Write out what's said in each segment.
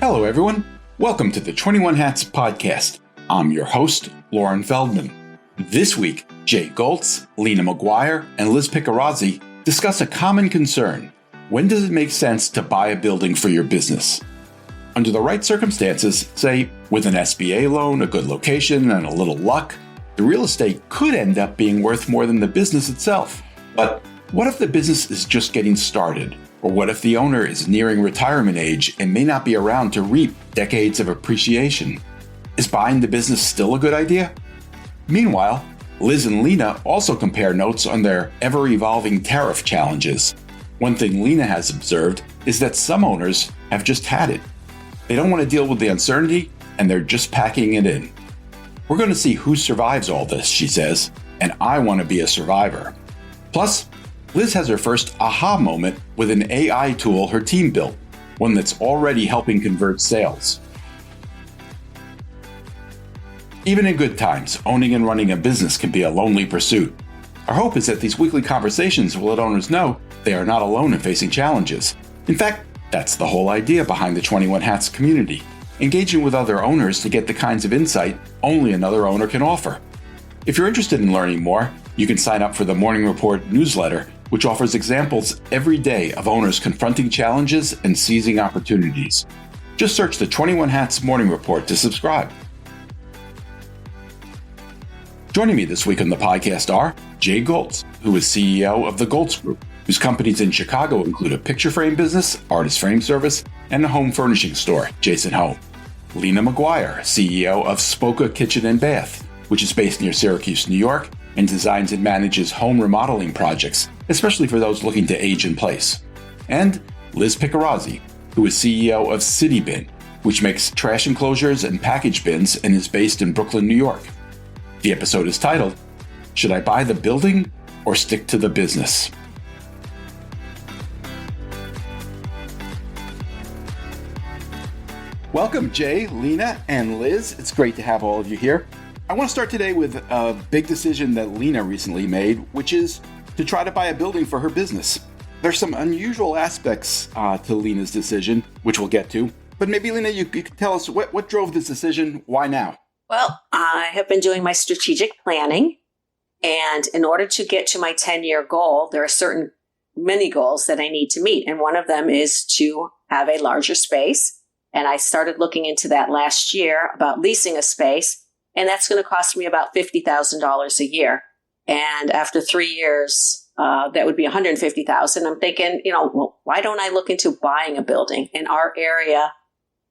Hello, everyone. Welcome to the 21 Hats podcast. I'm your host, Lauren Feldman. This week, Jay Goltz, Lena McGuire, and Liz Picarazzi discuss a common concern. When does it make sense to buy a building for your business? Under the right circumstances, say with an SBA loan, a good location, and a little luck, the real estate could end up being worth more than the business itself. But what if the business is just getting started? Or what if the owner is nearing retirement age and may not be around to reap decades of appreciation? Is buying the business still a good idea? Meanwhile, Liz and Lena also compare notes on their ever-evolving tariff challenges. One thing Lena has observed is that some owners have just had it. They don't want to deal with the uncertainty, and they're just packing it in. We're going to see who survives all this, she says, and I want to be a survivor. Plus, Liz has her first aha moment with an AI tool her team built, one that's already helping convert sales. Even in good times, owning and running a business can be a lonely pursuit. Our hope is that these weekly conversations will let owners know they are not alone in facing challenges. In fact, that's the whole idea behind the 21 Hats community, engaging with other owners to get the kinds of insight only another owner can offer. If you're interested in learning more, you can sign up for the Morning Report newsletter, which offers examples every day of owners confronting challenges and seizing opportunities. Just search the 21 Hats Morning Report to subscribe. Joining me this week on the podcast are Jay Goltz, who is CEO of the Goltz Group, whose companies in Chicago include a picture frame business, artist frame service, and a home furnishing store, Jason Home. Lena McGuire, CEO of Spoka Kitchen and Bath, which is based near Syracuse, New York, and designs and manages home remodeling projects, especially for those looking to age in place. And Liz Picarazzi, who is CEO of City Bin, which makes trash enclosures and package bins and is based in Brooklyn, New York. The episode is titled, Should I Buy the Building or Stick to the Business? Welcome, Jay, Lena, and Liz. It's great to have all of you here. I want to start today with a big decision that Lena recently made, which is to try to buy a building for her business. There's some unusual aspects to Lena's decision, which we'll get to. But maybe, Lena, you could tell us what drove this decision? Why now? Well, I have been doing my strategic planning. And in order to get to my 10-year goal, there are certain mini goals that I need to meet. And one of them is to have a larger space. And I started looking into that last year about leasing a space. And that's going to cost me about $50,000 a year. And after 3 years, that would be $150,000. I'm thinking, well, why don't I look into buying a building? In our area,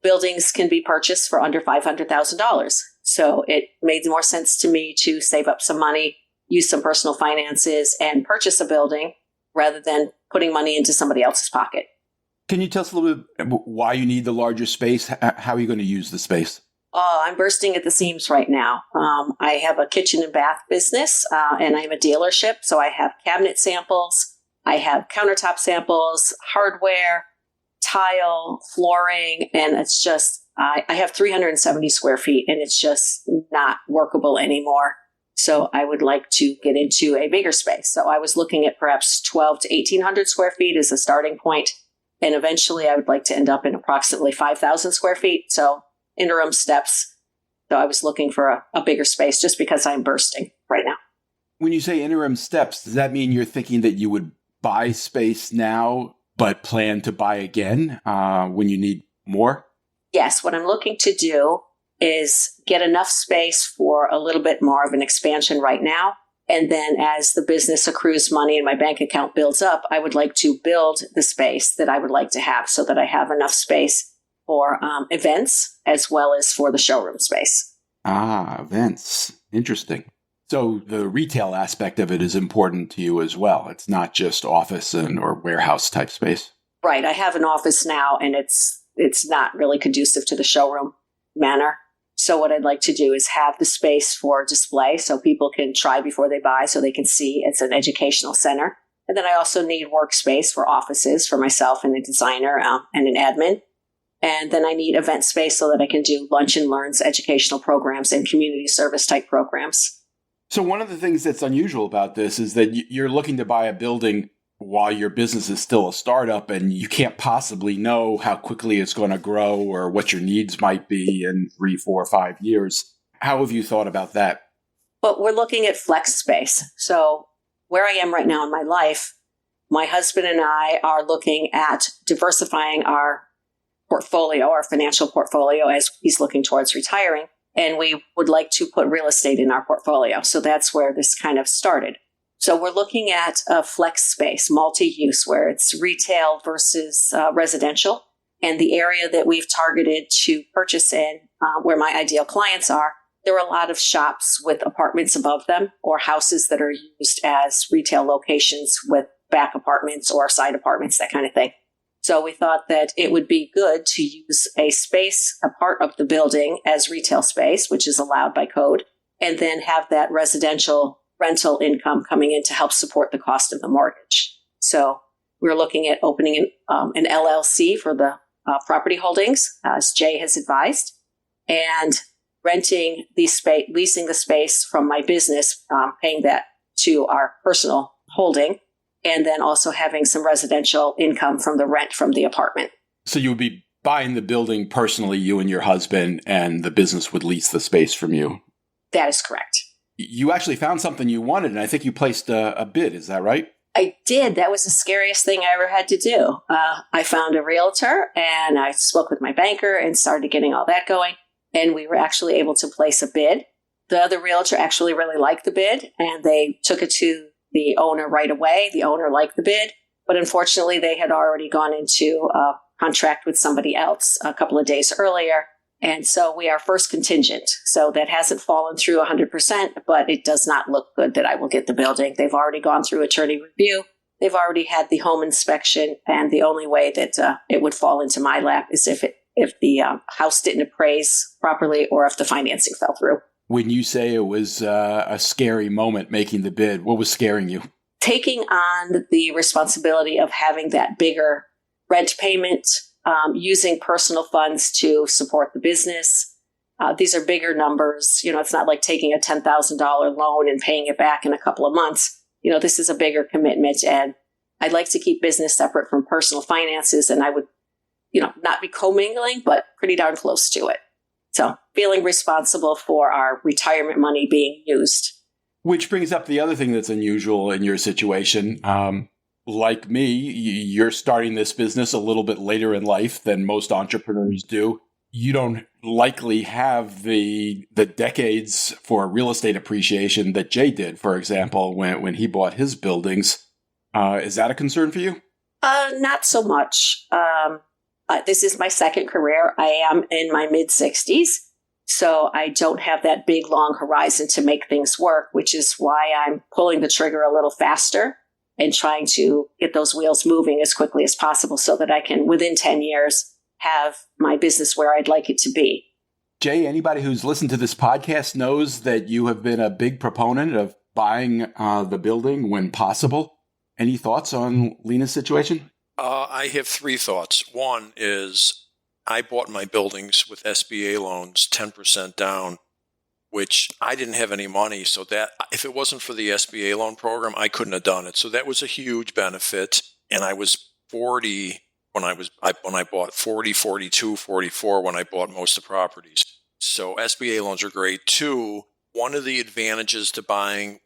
buildings can be purchased for under $500,000. So it made more sense to me to save up some money, use some personal finances, and purchase a building rather than putting money into somebody else's pocket. Can you tell us a little bit why you need the larger space? How are you going to use the space? Oh, I'm bursting at the seams right now. I have a kitchen and bath business, and I have a dealership. So I have cabinet samples, I have countertop samples, hardware, tile, flooring, and it's just, I have 370 square feet, and it's just not workable anymore. So I would like to get into a bigger space. So I was looking at perhaps 12 to 1,800 square feet as a starting point. And eventually I would like to end up in approximately 5,000 square feet. So interim steps. So I was looking for a bigger space just because I'm bursting right now. When you say interim steps, does that mean you're thinking that you would buy space now, but plan to buy again when you need more? Yes. What I'm looking to do is get enough space for a little bit more of an expansion right now. And then as the business accrues money and my bank account builds up, I would like to build the space that I would like to have so that I have enough space for events as well as for the showroom space. Events. Interesting. So the retail aspect of it is important to you as well. It's not just office or warehouse type space. Right. I have an office now, and it's not really conducive to the showroom manner. So what I'd like to do is have the space for display so people can try before they buy, so they can see it's an educational center. And then I also need workspace for offices for myself and a designer and an admin. And then I need event space so that I can do lunch and learns, educational programs, and community service type programs. So one of the things that's unusual about this is that you're looking to buy a building while your business is still a startup and you can't possibly know how quickly it's going to grow or what your needs might be in 3, 4, 5 years. How have you thought about that? Well, we're looking at flex space. So where I am right now in my life, my husband and I are looking at diversifying our portfolio, our financial portfolio, as he's looking towards retiring. And we would like to put real estate in our portfolio. So that's where this kind of started. So we're looking at a flex space, multi-use, where it's retail versus residential. And the area that we've targeted to purchase in, where my ideal clients are, there are a lot of shops with apartments above them or houses that are used as retail locations with back apartments or side apartments, that kind of thing. So we thought that it would be good to use a space, a part of the building as retail space, which is allowed by code, and then have that residential rental income coming in to help support the cost of the mortgage. So we're looking at opening an LLC for the property holdings, as Jay has advised, and renting the space, leasing the space from my business, paying that to our personal holding, and then also having some residential income from the rent from the apartment. So you would be buying the building personally, you and your husband, and the business would lease the space from you. That is correct. You actually found something you wanted, and I think you placed a bid. Is that right? I did. That was the scariest thing I ever had to do. I found a realtor, and I spoke with my banker and started getting all that going. And we were actually able to place a bid. The other realtor actually really liked the bid, and they took it to the owner right away. The owner liked the bid, but unfortunately they had already gone into a contract with somebody else a couple of days earlier. And so we are first contingent. So that hasn't fallen through 100%, but it does not look good that I will get the building. They've already gone through attorney review. They've already had the home inspection. And the only way that it would fall into my lap is if the house didn't appraise properly or if the financing fell through. When you say it was a scary moment making the bid, what was scaring you? Taking on the responsibility of having that bigger rent payment, using personal funds to support the business. These are bigger numbers. It's not like taking a $10,000 loan and paying it back in a couple of months. This is a bigger commitment, and I'd like to keep business separate from personal finances, and I would, not be commingling, but pretty darn close to it. So feeling responsible for our retirement money being used. Which brings up the other thing that's unusual in your situation. Like me, you're starting this business a little bit later in life than most entrepreneurs do. You don't likely have the decades for real estate appreciation that Jay did, for example, when he bought his buildings. Is that a concern for you? Not so much. This is my second career. I am in my mid-60s, so I don't have that big, long horizon to make things work, which is why I'm pulling the trigger a little faster and trying to get those wheels moving as quickly as possible so that I can, within 10 years, have my business where I'd like it to be. Jay, anybody who's listened to this podcast knows that you have been a big proponent of buying the building when possible. Any thoughts on Lena's situation? I have 3 thoughts. One is I bought my buildings with SBA loans 10% down, which I didn't have any money. So that if it wasn't for the SBA loan program, I couldn't have done it. So that was a huge benefit. And I was 40 when I bought 40, 42, 44 when I bought most of the properties. So SBA loans are great. 2, one of the advantages to buying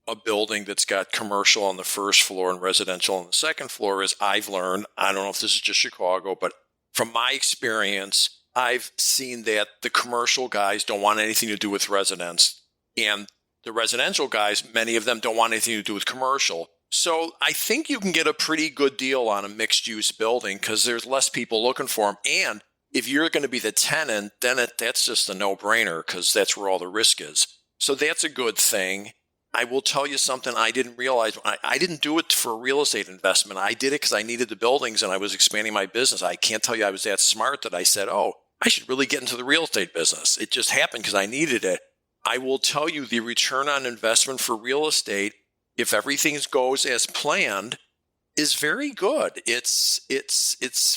a building that's got commercial on the first floor and residential on the second floor is I've learned, I don't know if this is just Chicago, but from my experience, I've seen that the commercial guys don't want anything to do with residents. And the residential guys, many of them don't want anything to do with commercial. So I think you can get a pretty good deal on a mixed-use building because there's less people looking for them. And if you're going to be the tenant, then that's just a no-brainer because that's where all the risk is. So that's a good thing. I will tell you something I didn't realize. I didn't do it for a real estate investment. I did it because I needed the buildings and I was expanding my business. I can't tell you I was that smart that I said, oh, I should really get into the real estate business. It just happened because I needed it. I will tell you the return on investment for real estate, if everything goes as planned, is very good. It's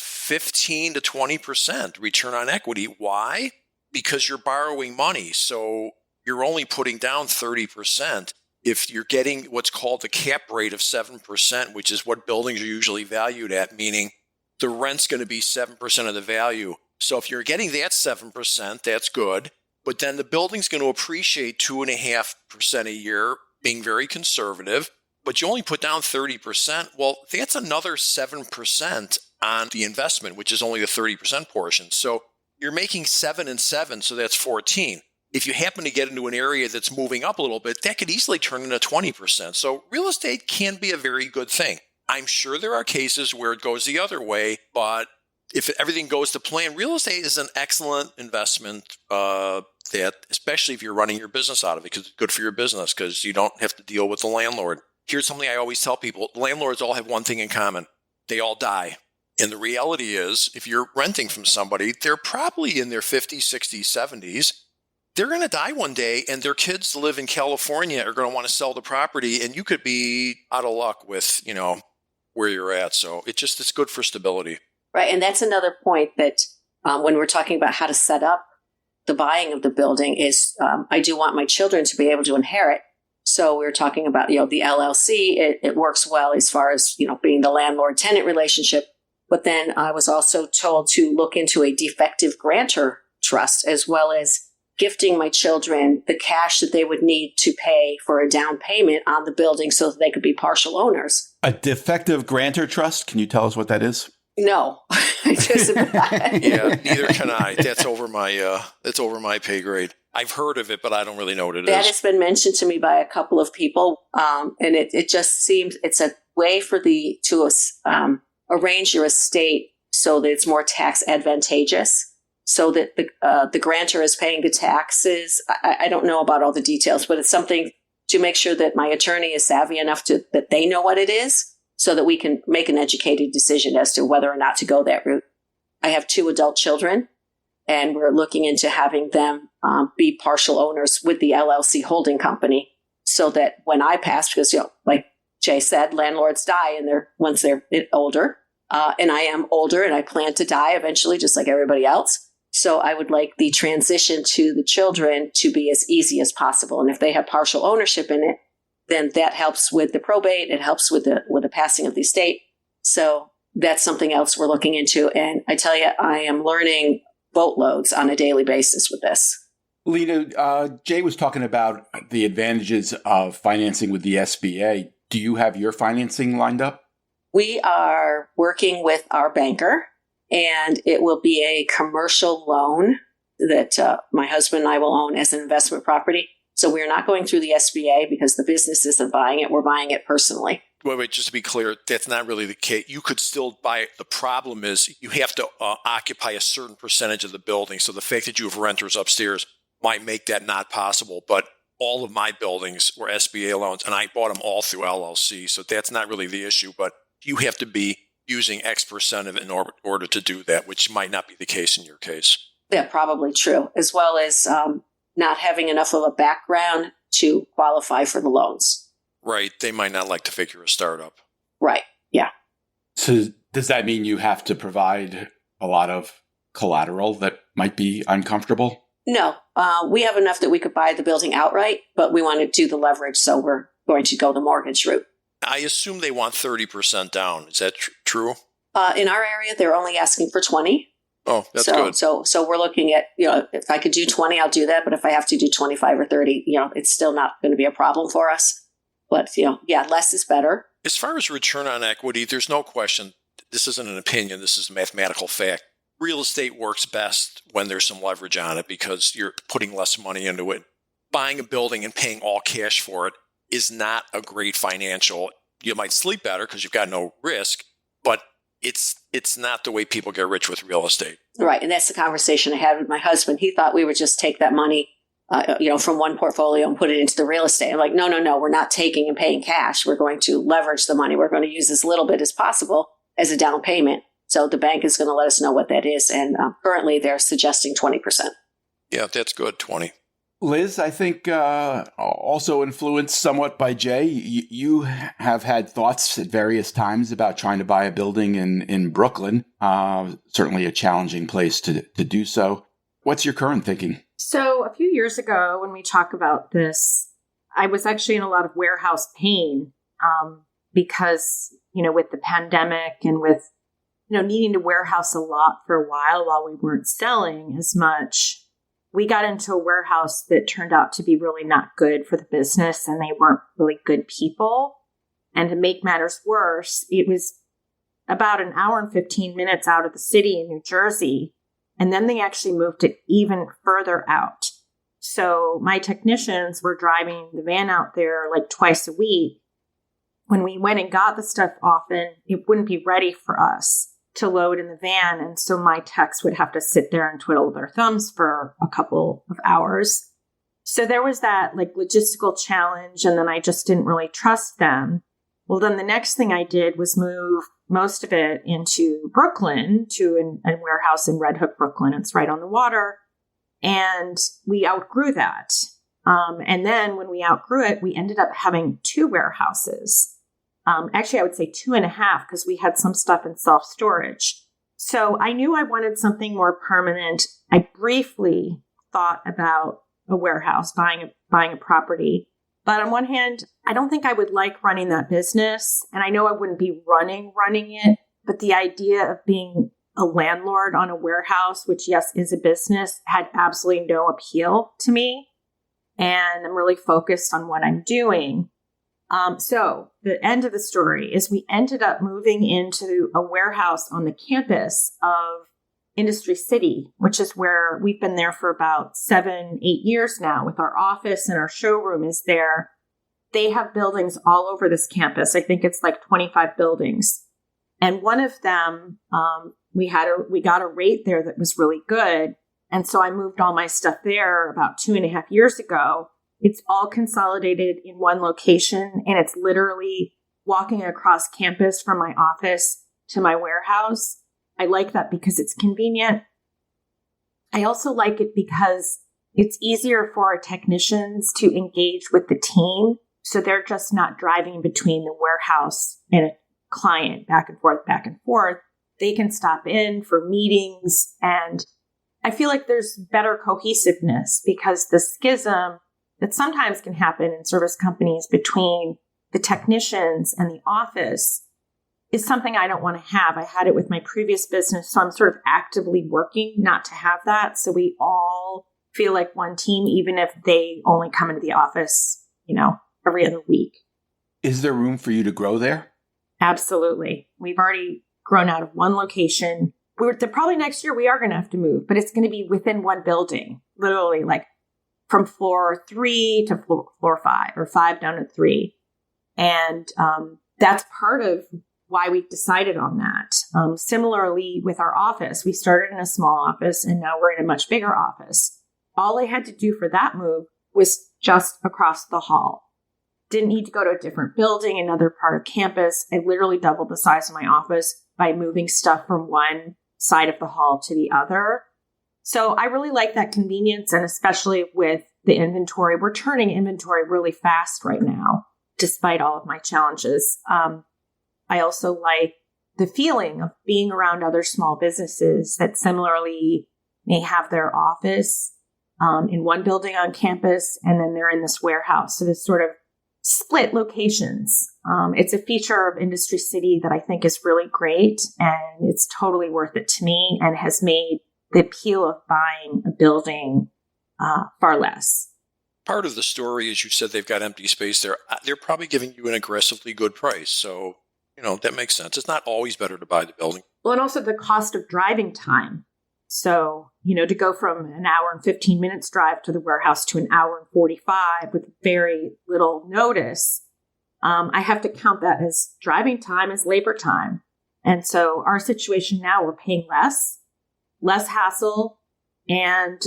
15 to 20% return on equity. Why? Because you're borrowing money. So you're only putting down 30%. if you're getting what's called the cap rate of 7%, which is what buildings are usually valued at, meaning the rent's going to be 7% of the value. So if you're getting that 7%, that's good. But then the building's going to appreciate 2.5% a year, being very conservative. But you only put down 30%. Well, that's another 7% on the investment, which is only the 30% portion. So you're making 7 and 7, so that's 14. If you happen to get into an area that's moving up a little bit, that could easily turn into 20%. So real estate can be a very good thing. I'm sure there are cases where it goes the other way, but if everything goes to plan, real estate is an excellent investment, that especially if you're running your business out of it, because it's good for your business because you don't have to deal with the landlord. Here's something I always tell people. Landlords all have one thing in common. They all die. And the reality is, if you're renting from somebody, they're probably in their 50s, 60s, 70s. They're going to die one day, and their kids live in California are going to want to sell the property, and you could be out of luck with, where you're at. So it's good for stability. Right. And that's another point that when we're talking about how to set up the buying of the building is I do want my children to be able to inherit. So we're talking about, the LLC. It works well as far as, being the landlord-tenant relationship. But then I was also told to look into a defective grantor trust, as well as gifting my children the cash that they would need to pay for a down payment on the building so that they could be partial owners. A defective grantor trust? Can you tell us what that is? No, I just Yeah, neither can I. That's over my pay grade. I've heard of it, but I don't really know what it is. That has been mentioned to me by a couple of people, and it just seems it's a way for to arrange your estate so that it's more tax advantageous, so that the grantor is paying the taxes. I don't know about all the details, but it's something to make sure that my attorney is savvy enough that they know what it is, so that we can make an educated decision as to whether or not to go that route. I have 2 adult children, and we're looking into having them be partial owners with the LLC holding company, so that when I pass, because like Jay said, landlords die once they're older, and I am older, and I plan to die eventually, just like everybody else. So I would like the transition to the children to be as easy as possible, and if they have partial ownership in it, then that helps with the probate. It helps with the passing of the estate. So that's something else we're looking into. And I tell you, I am learning boatloads on a daily basis with this. Lena, Jay was talking about the advantages of financing with the SBA. Do you have your financing lined up? We are working with our banker, and it will be a commercial loan that my husband and I will own as an investment property. So we're not going through the SBA because the business isn't buying it. We're buying it personally. Wait, just to be clear, that's not really the case. You could still buy it. The problem is you have to occupy a certain percentage of the building. So the fact that you have renters upstairs might make that not possible. But all of my buildings were SBA loans, and I bought them all through LLC. So that's not really the issue. But you have to be using X percent of it in order to do that, which might not be the case in your case. Yeah, probably true, as well as not having enough of a background to qualify for the loans. Right. They might not like to figure a startup. Right. Yeah. So does that mean you have to provide a lot of collateral that might be uncomfortable? No. We have enough that we could buy the building outright, but we want to do the leverage, so we're going to go the mortgage route. I assume they want 30% down. Is that true? In our area, they're only asking for 20. Oh, that's good. So we're looking at, if I could do 20, I'll do that. But if I have to do 25 or 30, it's still not going to be a problem for us. But, less is better. As far as return on equity, there's no question. This isn't an opinion. This is a mathematical fact. Real estate works best when there's some leverage on it because you're putting less money into it. Buying a building and paying all cash for it is not a great financial. You might sleep better because you've got no risk, but it's not the way people get rich with real estate. Right. And that's the conversation I had with my husband. He thought we would just take that money, from one portfolio and put it into the real estate. I'm like, no, we're not taking and paying cash. We're going to leverage the money. We're going to use as little bit as possible as a down payment. So the bank is going to let us know what that is. And currently they're suggesting 20%. Yeah, that's good. 20. Liz, I think also influenced somewhat by Jay, you have had thoughts at various times about trying to buy a building in Brooklyn, certainly a challenging place to do so. What's your current thinking? So a few years ago, when we talk about this, I was actually in a lot of warehouse pain because, with the pandemic and with, needing to warehouse a lot for a while we weren't selling as much, we got into a warehouse that turned out to be really not good for the business, and they weren't really good people. And to make matters worse, it was about an hour and 15 minutes out of the city in New Jersey. And then they actually moved it even further out. So my technicians were driving the van out there like twice a week. When we went and got the stuff often, it wouldn't be ready for us to load in the van. And so my techs would have to sit there and twiddle their thumbs for a couple of hours. So there was that like logistical challenge. And then I just didn't really trust them. Well, then the next thing I did was move most of it into Brooklyn to a warehouse in Red Hook, Brooklyn. It's right on the water. And we outgrew that. And then when we outgrew it, we ended up having 2 warehouses. Actually, I would say 2.5 because we had some stuff in self-storage. So I knew I wanted something more permanent. I briefly thought about a warehouse, buying a property. But on one hand, I don't think I would like running that business. And I know I wouldn't be running it. But the idea of being a landlord on a warehouse, which, yes, is a business, had absolutely no appeal to me. And I'm really focused on what I'm doing. So the end of the story is we ended up moving into a warehouse on the campus of Industry City, which is where we've been there for about 7-8 years now with our office, and our showroom is there. They have buildings all over this campus. I think it's like 25 buildings. And one of them, we got a rate there that was really good. And so I moved all my stuff there about 2.5 years ago. It's all consolidated in one location, and it's literally walking across campus from my office to my warehouse. I like that because it's convenient. I also like it because it's easier for our technicians to engage with the team. So they're just not driving between the warehouse and a client back and forth. They can stop in for meetings. And I feel like there's better cohesiveness because the schism that sometimes can happen in service companies between the technicians and the office is something I don't want to have. I had it with my previous business, so I'm sort of actively working not to have that. So we all feel like one team, even if they only come into the office, every other week. Is there room for you to grow there? Absolutely. We've already grown out of one location. Probably next year we are going to have to move, but it's going to be within one building, literally like from floor 3 to floor 5 or 5 down to 3. And that's part of why we decided on that. Similarly with our office, we started in a small office and now we're in a much bigger office. All I had to do for that move was just across the hall. Didn't need to go to a different building, another part of campus. I literally doubled the size of my office by moving stuff from one side of the hall to the other. So I really like that convenience, and especially with the inventory. We're turning inventory really fast right now, despite all of my challenges. I also like the feeling of being around other small businesses that similarly may have their office in one building on campus, and then they're in this warehouse. So this sort of split locations. It's a feature of Industry City that I think is really great, and it's totally worth it to me and has made the appeal of buying a building far less. Part of the story is you said they've got empty space there. They're probably giving you an aggressively good price. So, that makes sense. It's not always better to buy the building. Well, and also the cost of driving time. So, to go from an hour and 15 minutes drive to the warehouse to an hour and 45 with very little notice, I have to count that as driving time, as labor time. And so our situation now, we're paying less hassle, and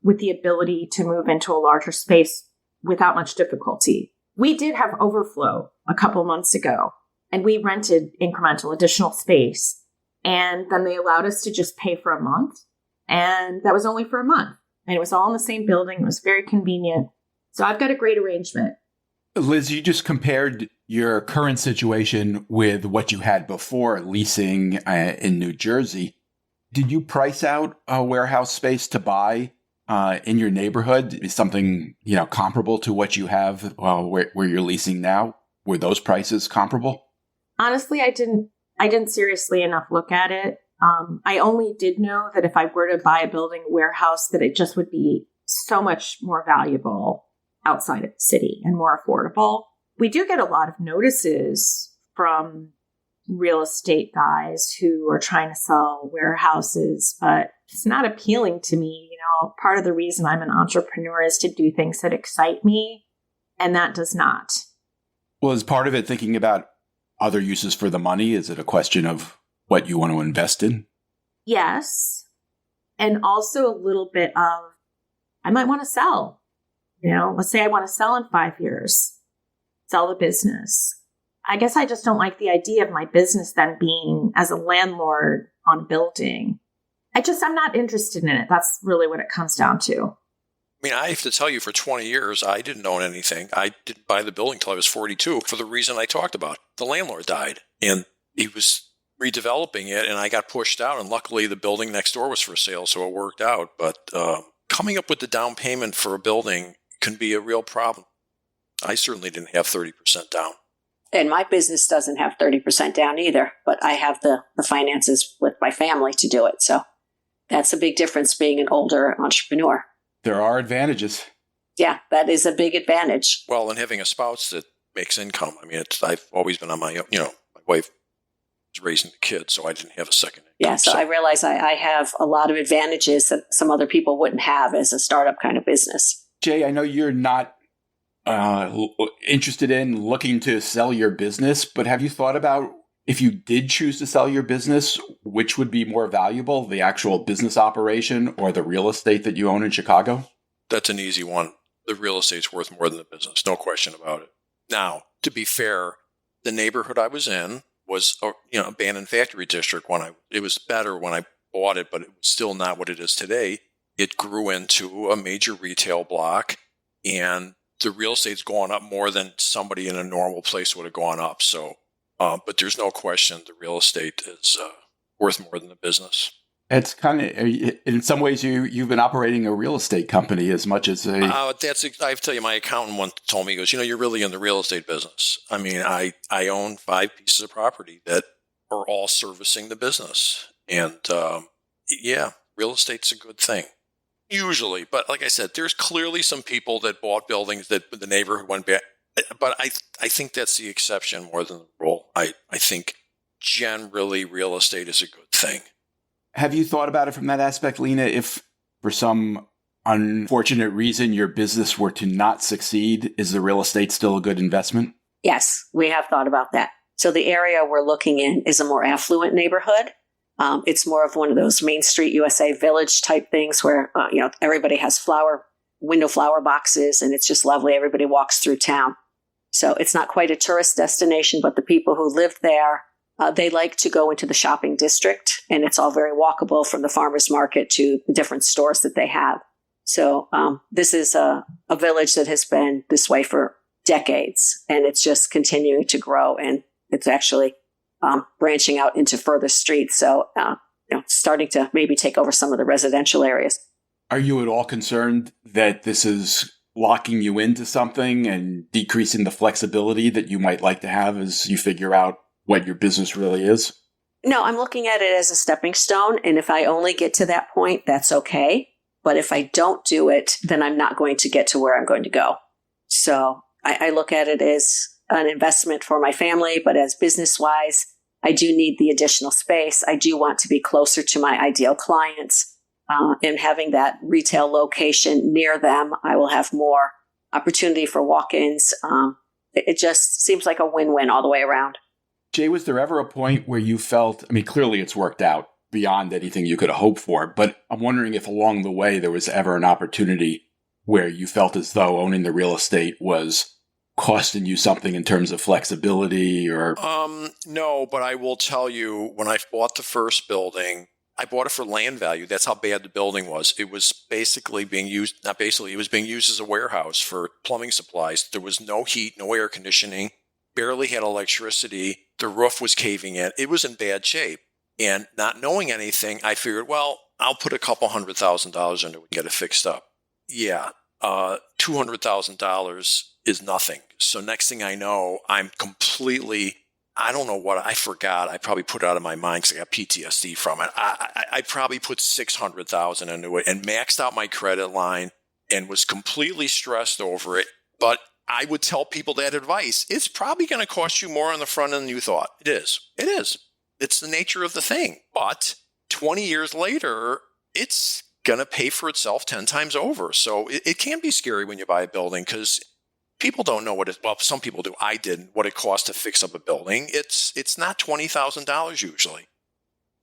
with the ability to move into a larger space without much difficulty. We did have overflow a couple months ago, and we rented incremental additional space. And then they allowed us to just pay for a month. And that was only for a month. And it was all in the same building. It was very convenient. So I've got a great arrangement. Liz, you just compared your current situation with what you had before leasing in New Jersey. Did you price out a warehouse space to buy in your neighborhood? Is something, comparable to what you have where you're leasing now? Were those prices comparable? Honestly, I didn't seriously enough look at it. I only did know that if I were to buy a building warehouse, that it just would be so much more valuable outside of the city and more affordable. We do get a lot of notices from real estate guys who are trying to sell warehouses, but it's not appealing to me. Part of the reason I'm an entrepreneur is to do things that excite me, and that does not. Well, is part of it thinking about other uses for the money? Is it a question of what you want to invest in? Yes. And also a little bit of, I might want to sell. Let's say I want to sell in 5 years, sell the business. I guess I just don't like the idea of my business then being as a landlord on a building. I'm not interested in it. That's really what it comes down to. I mean, I have to tell you, for 20 years, I didn't own anything. I didn't buy the building until I was 42 for the reason I talked about. The landlord died, and he was redeveloping it, and I got pushed out, and luckily the building next door was for sale, so it worked out. But coming up with the down payment for a building can be a real problem. I certainly didn't have 30% down. And my business doesn't have 30% down either, but I have the finances with my family to do it. So that's a big difference being an older entrepreneur. There are advantages. Yeah, that is a big advantage. Well, and having a spouse that makes income. I mean, I've always been on my own. My wife was raising the kids, so I didn't have a second income. Yeah, so I realize I have a lot of advantages that some other people wouldn't have as a startup kind of business. Jay, I know you're not interested in looking to sell your business, but have you thought about, if you did choose to sell your business, which would be more valuable, the actual business operation or the real estate that you own in Chicago? That's an easy one. The real estate's worth more than the business, no question about it. Now, to be fair, the neighborhood I was in was abandoned factory district. It was better when I bought it, but it was still not what it is today. It grew into a major retail block, and the real estate's gone up more than somebody in a normal place would have gone up. So, but there's no question the real estate is worth more than the business. It's kind of, in some ways, you've been operating a real estate company as much as a... I have to tell you, my accountant once told me, he goes, you're really in the real estate business. I mean, I own 5 pieces of property that are all servicing the business. And real estate's a good thing. Usually. But like I said, there's clearly some people that bought buildings that the neighborhood went back. But I think that's the exception more than the rule. I think generally real estate is a good thing. Have you thought about it from that aspect, Lena? If for some unfortunate reason your business were to not succeed, is the real estate still a good investment? Yes, we have thought about that. So the area we're looking in is a more affluent neighborhood. It's more of one of those Main Street USA Village type things where, everybody has window flower boxes, and it's just lovely. Everybody walks through town. So it's not quite a tourist destination, but the people who live there, they like to go into the shopping district, and it's all very walkable from the farmer's market to the different stores that they have. So this is a village that has been this way for decades, and it's just continuing to grow, and it's actually branching out into further streets. So starting to maybe take over some of the residential areas. Are you at all concerned that this is locking you into something and decreasing the flexibility that you might like to have as you figure out what your business really is? No, I'm looking at it as a stepping stone. And if I only get to that point, that's okay. But if I don't do it, then I'm not going to get to where I'm going to go. So I look at it as an investment for my family, but as business-wise, I do need the additional space. I do want to be closer to my ideal clients. And having that retail location near them, I will have more opportunity for walk-ins. It just seems like a win-win all the way around. Jay, was there ever a point where you felt, clearly it's worked out beyond anything you could have hoped for, but I'm wondering if along the way there was ever an opportunity where you felt as though owning the real estate was costing you something in terms of flexibility or... No, but I will tell you, when I bought the first building, I bought it for land value. That's how bad the building was. It was basically being used, it was being used as a warehouse for plumbing supplies. There was no heat, no air conditioning, barely had electricity. The roof was caving in. It was in bad shape. And not knowing anything, I figured, well, I'll put a couple $100,000 into it and get it fixed up. Yeah, $200,000 is nothing. So next thing I know, I'm completely, I don't know what, I forgot. I probably put it out of my mind because I got PTSD from it. I probably put $600,000 into it and maxed out my credit line and was completely stressed over it. But I would tell people that advice. It's probably going to cost you more on the front end than you thought. It is. It is. It's the nature of the thing. But 20 years later, it's going to pay for itself 10 times over. So it can be scary when you buy a building because people don't know well, some people do. I didn't, what it costs to fix up a building. It's not $20,000 usually.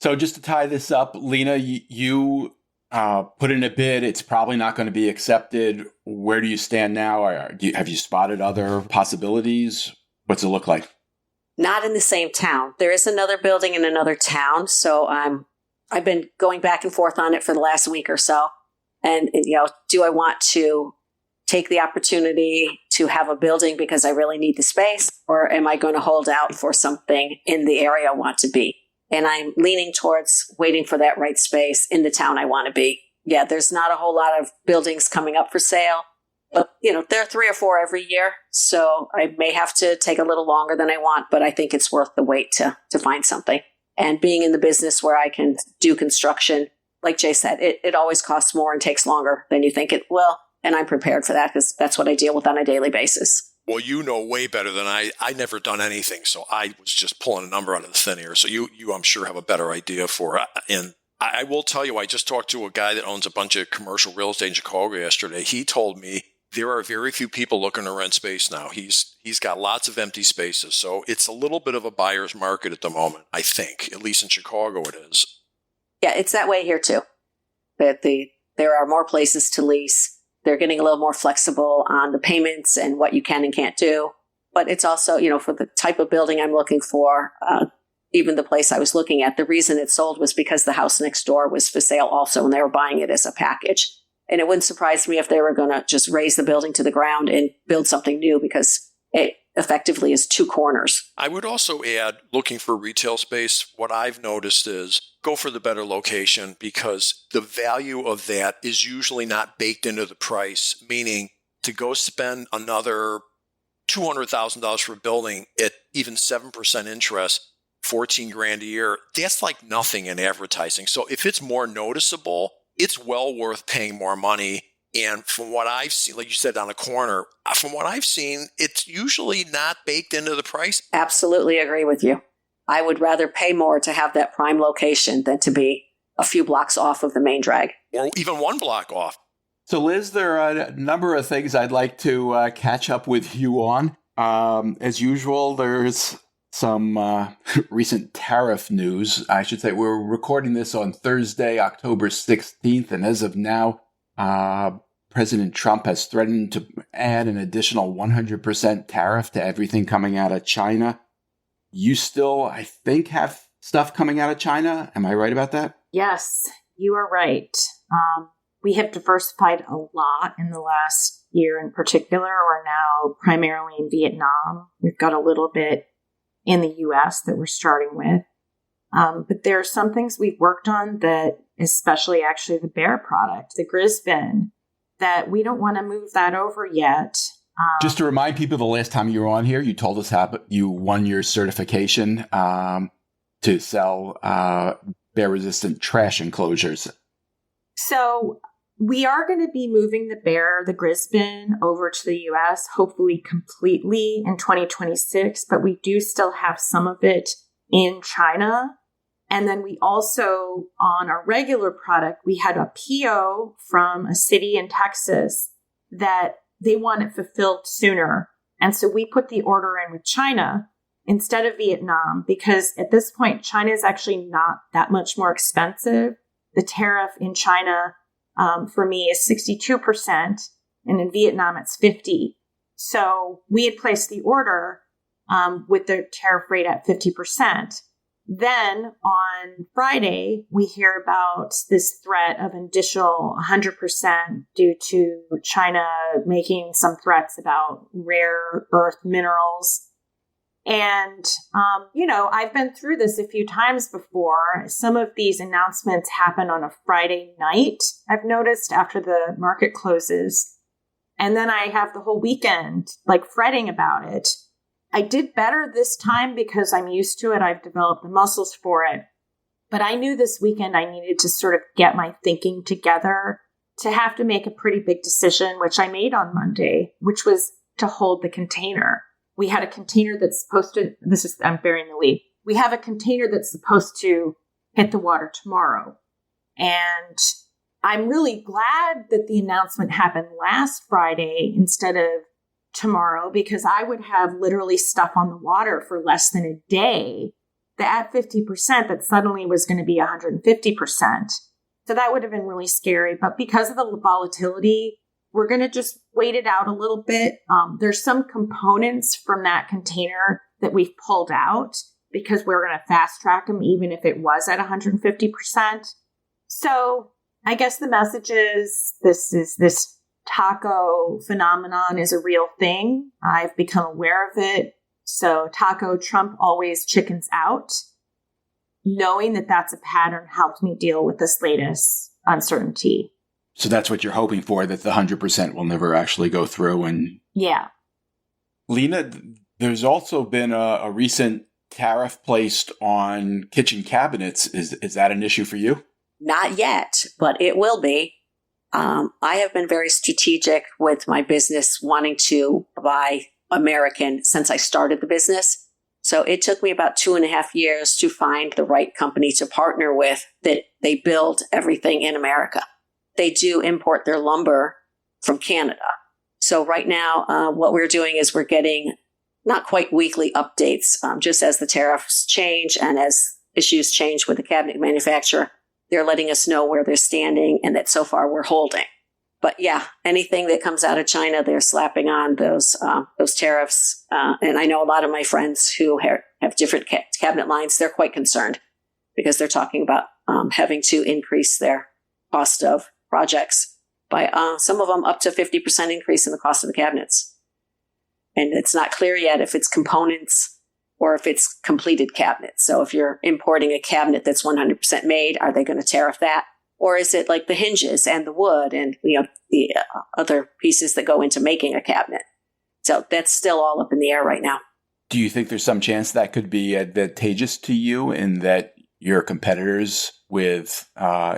So just to tie this up, Lena, you put in a bid. It's probably not going to be accepted. Where do you stand now? Have you spotted other possibilities? What's it look like? Not in the same town. There is another building in another town. So I've been going back and forth on it for the last week or so. And, do I want to take the opportunity to have a building because I really need the space? Or am I going to hold out for something in the area I want to be? And I'm leaning towards waiting for that right space in the town I want to be. Yeah, there's not a whole lot of buildings coming up for sale. But, there are 3 or 4 every year. So I may have to take a little longer than I want, but I think it's worth the wait to find something. And being in the business where I can do construction, like Jay said, it always costs more and takes longer than you think it will. And I'm prepared for that because that's what I deal with on a daily basis. Well, you know way better than I never done anything. So I was just pulling a number out of the thin air. So you I'm sure, have a better idea for it. And I will tell you, I just talked to a guy that owns a bunch of commercial real estate in Chicago yesterday. He told me there are very few people looking to rent space now. He's got lots of empty spaces. So it's a little bit of a buyer's market at the moment, I think. At least in Chicago it is. Yeah, it's that way here too. That there are more places to lease. They're getting a little more flexible on the payments and what you can and can't do. But it's also, for the type of building I'm looking for, even the place I was looking at, the reason it sold was because the house next door was for sale also, and they were buying it as a package. And it wouldn't surprise me if they were going to just raise the building to the ground and build something new because it effectively is 2 corners. I would also add, looking for retail space, what I've noticed is go for the better location because the value of that is usually not baked into the price, meaning to go spend another $200,000 for a building at even 7% interest, $14,000 a year, that's like nothing in advertising. So if it's more noticeable, it's well worth paying more money. And from what I've seen, like you said, on a corner, from what I've seen, it's usually not baked into the price. Absolutely agree with you. I would rather pay more to have that prime location than to be a few blocks off of the main drag. Or even 1 block off. So, Liz, there are a number of things I'd like to catch up with you on. As usual, there's some recent tariff news. I should say we're recording this on Thursday, October 16th. And as of now, President Trump has threatened to add an additional 100% tariff to everything coming out of China. You still, I think, have stuff coming out of China. Am I right about that? Yes, you are right. We have diversified a lot in the last year in particular. We're now primarily in Vietnam. We've got a little bit in the U.S. that we're starting with. But there are some things we've worked on that, especially actually the Bear product, the Grisbin, that we don't want to move that over yet. Just to remind people, the last time you were on here, you told us how you won your certification to sell bear-resistant trash enclosures. So we are going to be moving the Grisbin over to the U.S., hopefully completely in 2026, but we do still have some of it in China. And then we also, on our regular product, we had a PO from a city in Texas that they want it fulfilled sooner. And so we put the order in with China instead of Vietnam, because at this point, China is actually not that much more expensive. The tariff in China for me is 62%, and in Vietnam, it's 50%. So we had placed the order with the tariff rate at 50%. Then on Friday, we hear about this threat of an additional 100% due to China making some threats about rare earth minerals. And, I've been through this a few times before. Some of these announcements happen on a Friday night, I've noticed, after the market closes. And then I have the whole weekend fretting about it. I did better this time because I'm used to it. I've developed the muscles for it. But I knew this weekend I needed to sort of get my thinking together to have to make a pretty big decision, which I made on Monday, which was to hold the container. We had a container that's supposed to, I'm burying the lead. We have a container that's supposed to hit the water tomorrow. And I'm really glad that the announcement happened last Friday instead of tomorrow, because I would have literally stuff on the water for less than a day. At 50%, that suddenly was going to be 150%. So that would have been really scary. But because of the volatility, we're going to just wait it out a little bit. There's some components from that container that we've pulled out because we're going to fast track them, even if it was at 150%. So I guess the message is this taco phenomenon is a real thing. I've become aware of it. So taco Trump always chickens out. Knowing that that's a pattern helped me deal with this latest uncertainty. So that's what you're hoping for, that the 100% will never actually go through. And yeah. Lena, there's also been a recent tariff placed on kitchen cabinets. Is that an issue for you? Not yet, but it will be. I have been very strategic with my business, wanting to buy American since I started the business. So it took me about 2.5 years to find the right company to partner with that they build everything in America. They do import their lumber from Canada. So right now, what we're doing is we're getting not quite weekly updates, just as the tariffs change and as issues change with the cabinet manufacturer. They're letting us know where they're standing and that so far we're holding. But yeah, anything that comes out of China, they're slapping on those tariffs. And I know a lot of my friends who have different cabinet lines, they're quite concerned because they're talking about having to increase their cost of projects by some of them up to 50% increase in the cost of the cabinets. And it's not clear yet if it's components or if it's completed cabinets. So if you're importing a cabinet that's 100% made, are they going to tariff that? Or is it like the hinges and the wood and the other pieces that go into making a cabinet? So that's still all up in the air right now. Do you think there's some chance that could be advantageous to you in that your competitors with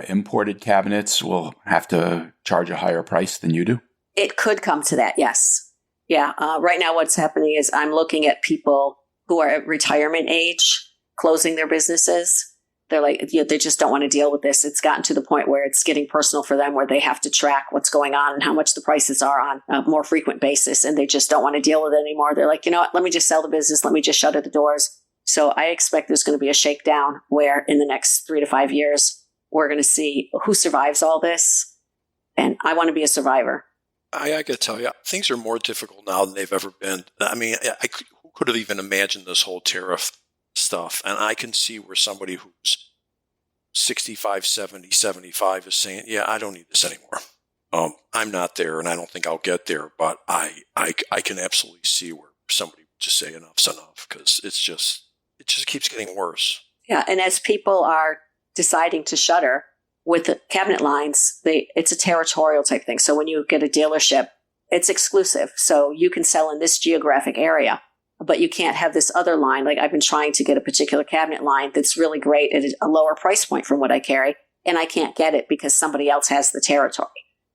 imported cabinets will have to charge a higher price than you do? It could come to that, yes. Yeah. Right now what's happening is I'm looking at people who are at retirement age closing their businesses. They're like, they just don't want to deal with this. It's gotten to the point where it's getting personal for them, where they have to track what's going on and how much the prices are on a more frequent basis. And they just don't want to deal with it anymore. They're like, you know what, let me just sell the business. Let me just shutter the doors. So I expect there's going to be a shakedown where in the next 3 to 5 years, we're going to see who survives all this. And I want to be a survivor. I got to tell you, things are more difficult now than they've ever been. I mean, who could have even imagined this whole tariff stuff? And I can see where somebody who's 65, 70, 75 is saying, yeah, I don't need this anymore. I'm not there and I don't think I'll get there, but I can absolutely see where somebody would just say enough's enough, because it just keeps getting worse. Yeah. And as people are deciding to shutter with the cabinet lines, it's a territorial type thing. So when you get a dealership, it's exclusive. So you can sell in this geographic area, but you can't have this other line. Like I've been trying to get a particular cabinet line that's really great at a lower price point from what I carry, and I can't get it because somebody else has the territory.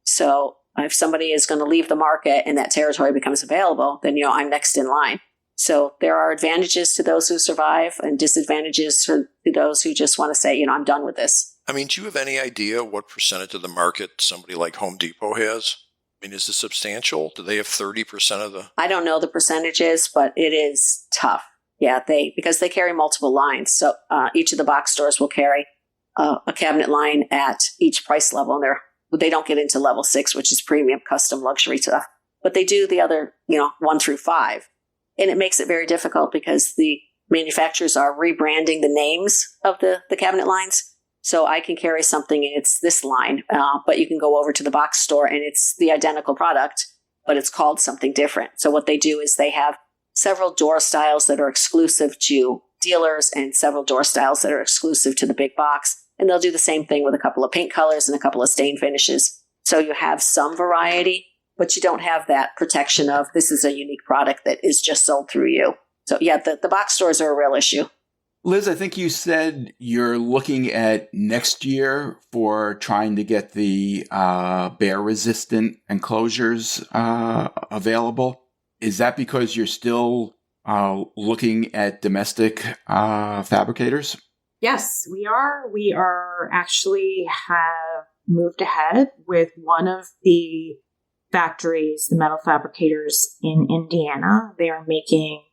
So if somebody is going to leave the market and that territory becomes available, then, I'm next in line. So there are advantages to those who survive and disadvantages to those who just want to say, I'm done with this. I mean, do you have any idea what percentage of the market somebody like Home Depot has? I mean, is it substantial? Do they have 30% of the? I don't know the percentages, but it is tough. Yeah, because they carry multiple lines. So each of the box stores will carry a cabinet line at each price level. And they don't get into level 6, which is premium, custom, luxury stuff. But they do the other, 1 through 5. And it makes it very difficult because the manufacturers are rebranding the names of the cabinet lines. So I can carry something and it's this line, but you can go over to the box store and it's the identical product, but it's called something different. So what they do is they have several door styles that are exclusive to dealers and several door styles that are exclusive to the big box. And they'll do the same thing with a couple of paint colors and a couple of stain finishes. So you have some variety, but you don't have that protection of this is a unique product that is just sold through you. So yeah, the box stores are a real issue. Liz, I think you said you're looking at next year for trying to get the bear-resistant enclosures available. Is that because you're still looking at domestic fabricators? Yes, we are. We are actually have moved ahead with one of the factories, the metal fabricators in Indiana. They are making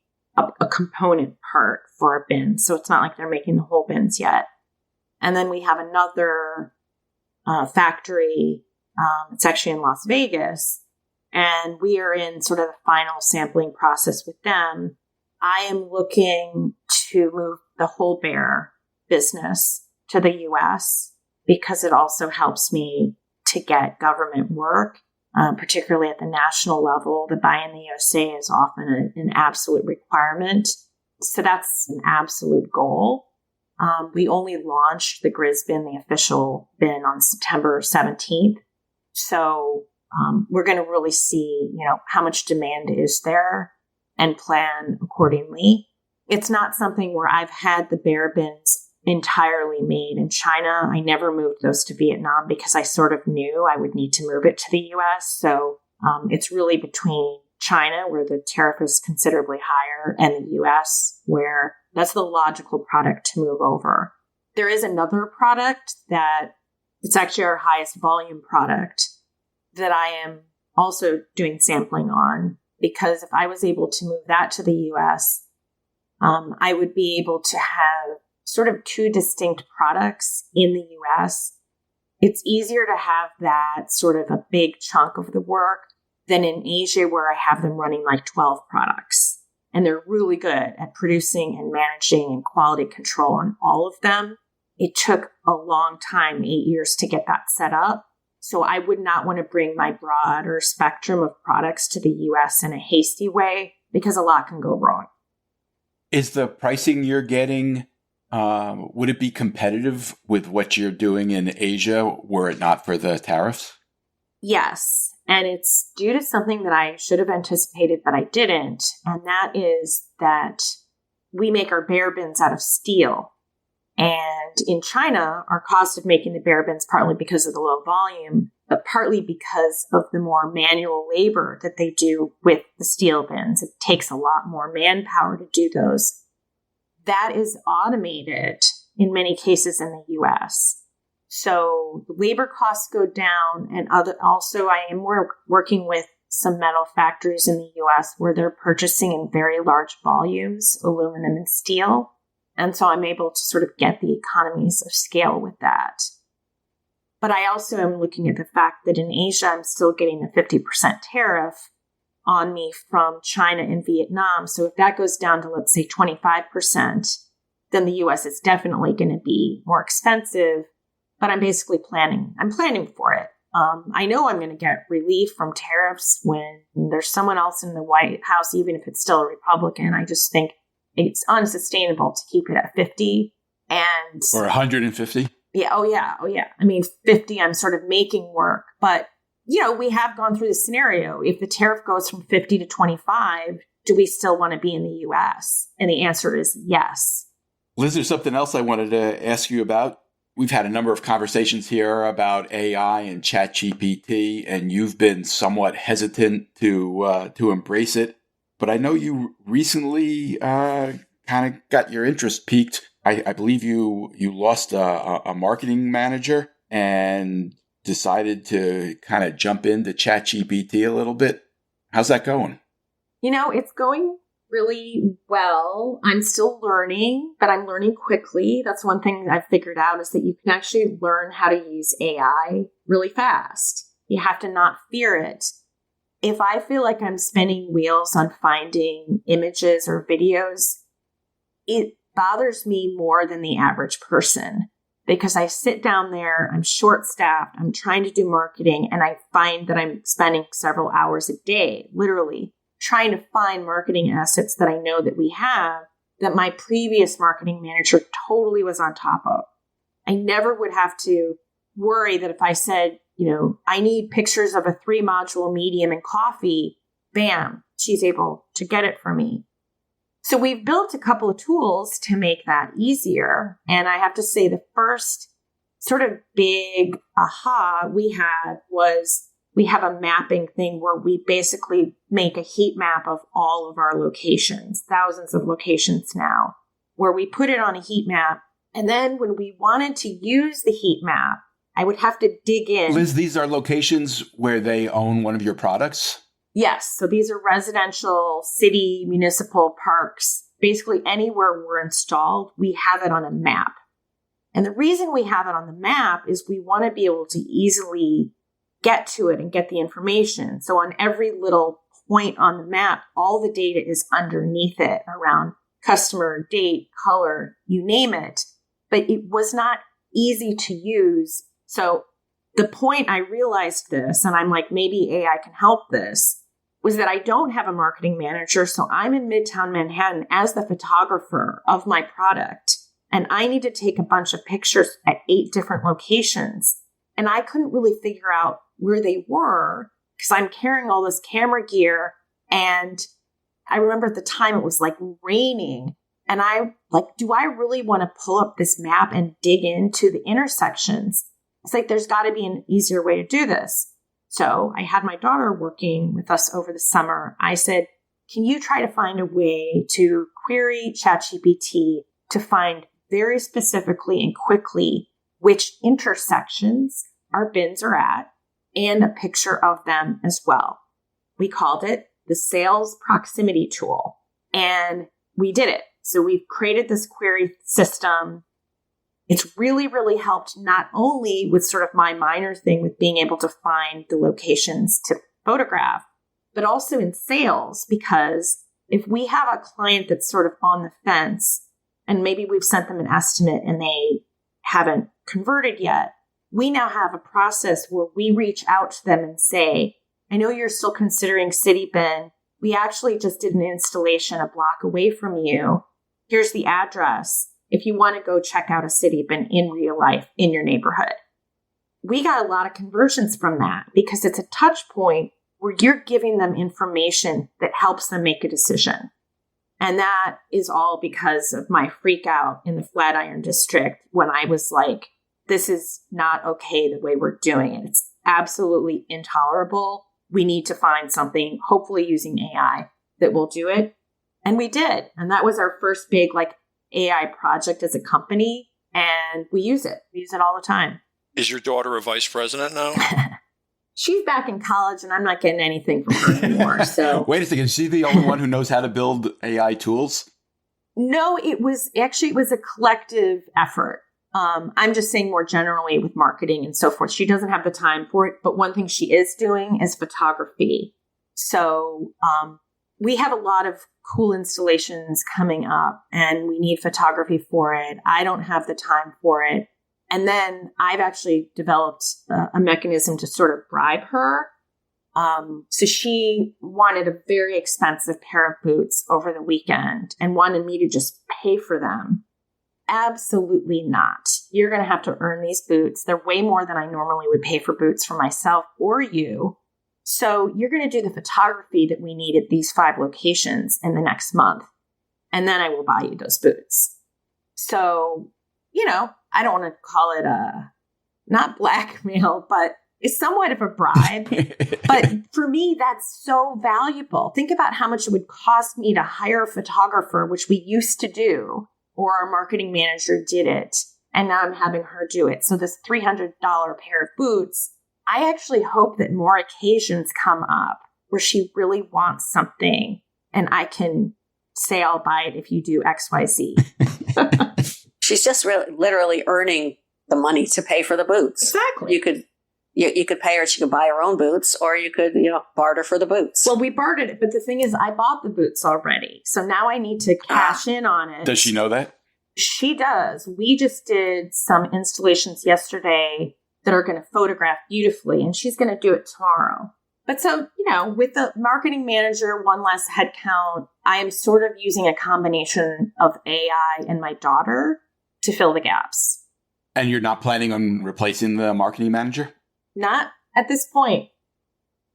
a component part for a bin. So it's not like they're making the whole bins yet. And then we have another factory. It's actually in Las Vegas. And we are in sort of the final sampling process with them. I am looking to move the whole bear business to the US because it also helps me to get government work. Particularly at the national level, the Buy in the USA is often an absolute requirement. So that's an absolute goal. We only launched the Grizz bin, the official bin, on September 17th. So we're going to really see, how much demand is there and plan accordingly. It's not something where I've had the bear bins entirely made in China. I never moved those to Vietnam because I sort of knew I would need to move it to the US. So it's really between China, where the tariff is considerably higher, and the US, where that's the logical product to move over. There is another product that it's actually our highest volume product that I am also doing sampling on, because if I was able to move that to the US, I would be able to have sort of two distinct products in the US. It's easier to have that sort of a big chunk of the work than in Asia, where I have them running like 12 products. And they're really good at producing and managing and quality control on all of them. It took a long time, 8 years, to get that set up. So I would not want to bring my broader spectrum of products to the US in a hasty way, because a lot can go wrong. Is the pricing you're getting, would it be competitive with what you're doing in Asia were it not for the tariffs? Yes. And it's due to something that I should have anticipated, but I didn't. And that is that we make our bear bins out of steel. And in China, our cost of making the bear bins, partly because of the low volume, but partly because of the more manual labor that they do with the steel bins. It takes a lot more manpower to do those. That is automated in many cases in the US. So the labor costs go down, and also I am working with some metal factories in the US where they're purchasing in very large volumes, aluminum and steel. And so I'm able to sort of get the economies of scale with that. But I also am looking at the fact that in Asia, I'm still getting the 50% tariff on me from China and Vietnam. So if that goes down to, let's say, 25%, then the US is definitely going to be more expensive. But I'm basically planning for it. I know I'm going to get relief from tariffs when there's someone else in the White House, even if it's still a Republican. I just think it's unsustainable to keep it at 50 and or 150. Yeah. Oh yeah. I mean, 50, I'm sort of making work, but we have gone through this scenario. If the tariff goes from 50 to 25, do we still want to be in the US? And the answer is yes. Liz, there's something else I wanted to ask you about. We've had a number of conversations here about AI and ChatGPT, and you've been somewhat hesitant to embrace it. But I know you recently kind of got your interest piqued. I believe you lost a marketing manager and decided to kind of jump into ChatGPT a little bit. How's that going? It's going really well. I'm still learning, but I'm learning quickly. That's one thing I've figured out, is that you can actually learn how to use AI really fast. You have to not fear it. If I feel like I'm spinning wheels on finding images or videos, it bothers me more than the average person, because I sit down there, I'm short-staffed, I'm trying to do marketing, and I find that I'm spending several hours a day, literally, trying to find marketing assets that I know that we have that my previous marketing manager totally was on top of. I never would have to worry that if I said, I need pictures of a 3-module medium and coffee, bam, she's able to get it for me. So we've built a couple of tools to make that easier. And I have to say the first sort of big aha we had was we have a mapping thing where we basically make a heat map of all of our locations, thousands of locations now, where we put it on a heat map. And then when we wanted to use the heat map, I would have to dig in. Liz, these are locations where they own one of your products? Yes. So these are residential, city, municipal parks. Basically anywhere we're installed, we have it on a map. And the reason we have it on the map is we want to be able to easily get to it and get the information. So on every little point on the map, all the data is underneath it around customer, date, color, you name it. But it was not easy to use. So the point I realized this, and I'm like, maybe AI can help this, was that I don't have a marketing manager. So I'm in Midtown Manhattan as the photographer of my product. And I need to take a bunch of pictures at 8 different locations. And I couldn't really figure out where they were because I'm carrying all this camera gear. And I remember at the time it was like raining. And I like, do I really want to pull up this map and dig into the intersections? It's like, there's got to be an easier way to do this. So I had my daughter working with us over the summer. I said, can you try to find a way to query ChatGPT to find very specifically and quickly which intersections our bins are at and a picture of them as well. We called it the sales proximity tool, and we did it. So we've created this query system. It's really, really helped not only with sort of my minor thing with being able to find the locations to photograph, but also in sales, because if we have a client that's sort of on the fence and maybe we've sent them an estimate and they haven't converted yet, we now have a process where we reach out to them and say, I know you're still considering City Bin. We actually just did an installation a block away from you. Here's the address if you want to go check out a City Bin in real life in your neighborhood. We got a lot of conversions from that because it's a touch point where you're giving them information that helps them make a decision. And that is all because of my freak out in the Flatiron District when I was like, this is not okay the way we're doing it. It's absolutely intolerable. We need to find something, hopefully using AI, that will do it. And we did. And that was our first big AI project as a company. And we use it. We use it all the time. Is your daughter a vice president now? She's back in college and I'm not getting anything from her anymore. So wait a second. Is she the only one who knows how to build AI tools? No, it was a collective effort. I'm just saying more generally with marketing and so forth. She doesn't have the time for it, but one thing she is doing is photography. So we have a lot of cool installations coming up and we need photography for it. I don't have the time for it. And then I've actually developed a mechanism to sort of bribe her. So she wanted a very expensive pair of boots over the weekend and wanted me to just pay for them. Absolutely not. You're going to have to earn these boots. They're way more than I normally would pay for boots for myself or you. So you're going to do the photography that we need at these 5 locations in the next month. And then I will buy you those boots. So, I don't want to call it not blackmail, but it's somewhat of a bribe. But for me, that's so valuable. Think about how much it would cost me to hire a photographer, which we used to do, or our marketing manager did it. And now I'm having her do it. So this $300 pair of boots, I actually hope that more occasions come up where she really wants something and I can say, I'll buy it if you do X, Y, Z. She's just literally earning the money to pay for the boots. Exactly. You could pay her, she could buy her own boots, or you could, barter for the boots. Well, we bartered it, but the thing is, I bought the boots already. So now I need to cash in on it. Does she know that? She does. We just did some installations yesterday that are going to photograph beautifully, and she's going to do it tomorrow. But so, with the marketing manager, one less headcount, I am sort of using a combination of AI and my daughter to fill the gaps. And you're not planning on replacing the marketing manager? Not at this point.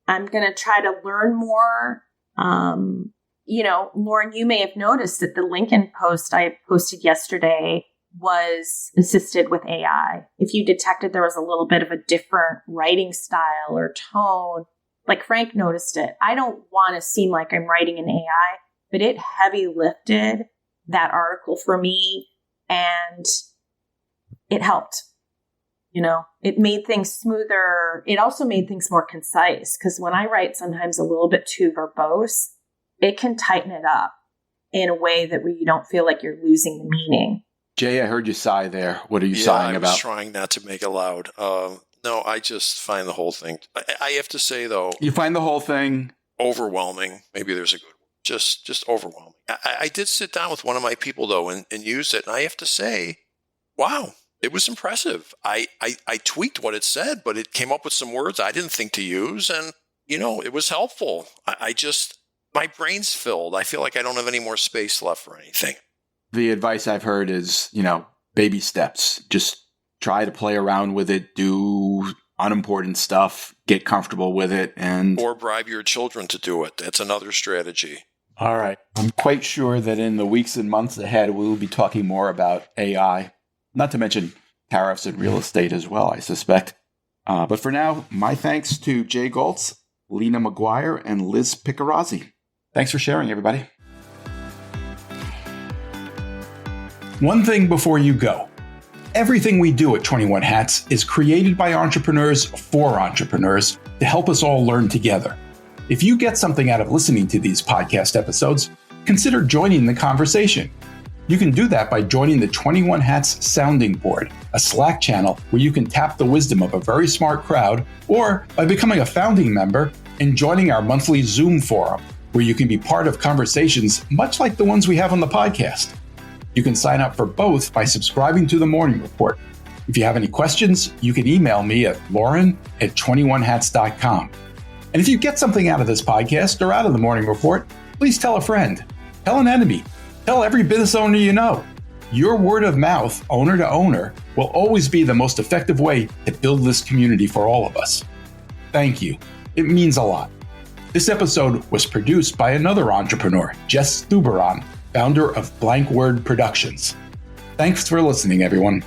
I'm going to try to learn more. Lauren, you may have noticed that the LinkedIn post I posted yesterday was assisted with AI. If you detected there was a little bit of a different writing style or tone, like Frank noticed it. I don't want to seem like I'm writing in AI, but it heavy lifted that article for me and it helped. It made things smoother. It also made things more concise because when I write sometimes a little bit too verbose, it can tighten it up in a way that where you don't feel like you're losing the meaning. Jay, I heard you sigh there. What are you sighing about? I was trying not to make it loud. No, I just find the whole thing, I have to say though. You find the whole thing? Overwhelming. Maybe there's a good word. Just overwhelming. I did sit down with one of my people though and use it. And I have to say, wow. It was impressive. I tweaked what it said, but it came up with some words I didn't think to use. And, it was helpful. My brain's filled. I feel like I don't have any more space left for anything. The advice I've heard is, baby steps. Just try to play around with it, do unimportant stuff, get comfortable with it. Or bribe your children to do it. That's another strategy. All right. I'm quite sure that in the weeks and months ahead, we'll be talking more about AI. Not to mention tariffs and real estate as well, I suspect. But for now, my thanks to Jay Goltz, Lena McGuire, and Liz Picarazzi. Thanks for sharing, everybody. One thing before you go. Everything we do at 21 Hats is created by entrepreneurs for entrepreneurs to help us all learn together. If you get something out of listening to these podcast episodes, consider joining the conversation. You can do that by joining the 21 Hats Sounding Board, a Slack channel where you can tap the wisdom of a very smart crowd, or by becoming a founding member and joining our monthly Zoom forum, where you can be part of conversations much like the ones we have on the podcast. You can sign up for both by subscribing to the Morning Report. If you have any questions, you can email me at lauren@21hats.com. And if you get something out of this podcast or out of the Morning Report, please tell a friend, tell an enemy, tell every business owner you know. Your word of mouth, owner to owner, will always be the most effective way to build this community for all of us. Thank you. It means a lot. This episode was produced by another entrepreneur, Jess Stuberon, founder of Blank Word Productions. Thanks for listening, everyone.